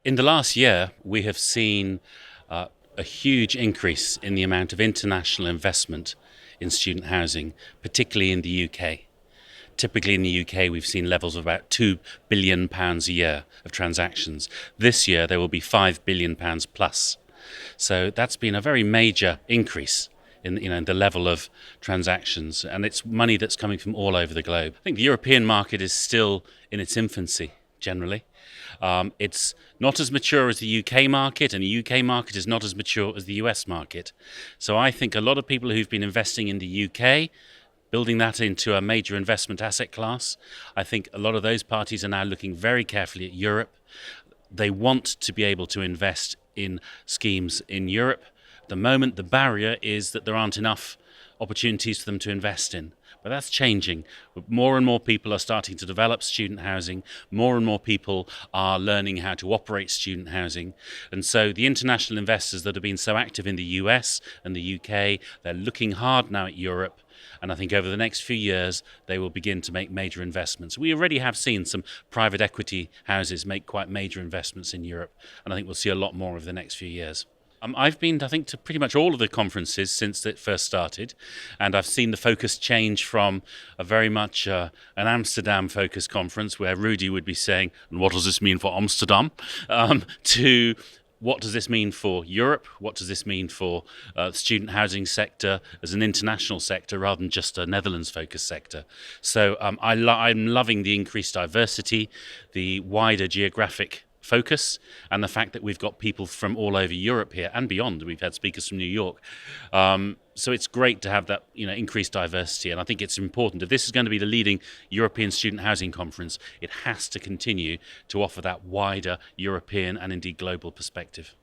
In the last year, we have seen a huge increase in the amount of international investment in student housing, particularly in the UK. Typically in the UK, we've seen levels of about £2 billion a year of transactions. This year, there will be £5 billion plus. So that's been a very major increase in the level of transactions, and it's money that's coming from all over the globe. I think the European market is still in its infancy, generally. It's not as mature as the UK market, and the UK market is not as mature as the US market. So I think a lot of people who've been investing in the UK, building that into a major investment asset class, I think a lot of those parties are now looking very carefully at Europe. They want to be able to invest in schemes in Europe. At the moment, the barrier is that there aren't enough opportunities for them to invest in. But that's changing. More and more people are starting to develop student housing. More and more people are learning how to operate student housing. And so the international investors that have been so active in the US and the UK, they're looking hard now at Europe. And I think over the next few years, they will begin to make major investments. We already have seen some private equity houses make quite major investments in Europe. And I think we'll see a lot more over the next few years. I've been, I think, to pretty much all of the conferences since it first started, and I've seen the focus change from a very much an Amsterdam-focused conference where Rudy would be saying, "And what does this mean for Amsterdam?" To what does this mean for Europe? What does this mean for the student housing sector as an international sector rather than just a Netherlands-focused sector? So I'm loving the increased diversity, the wider geographic focus, and the fact that we've got people from all over Europe here and beyond. We've had speakers from New York. So it's great to have that increased diversity, and I think it's important. If this is going to be the leading European student housing conference, it has to continue to offer that wider European and indeed global perspective.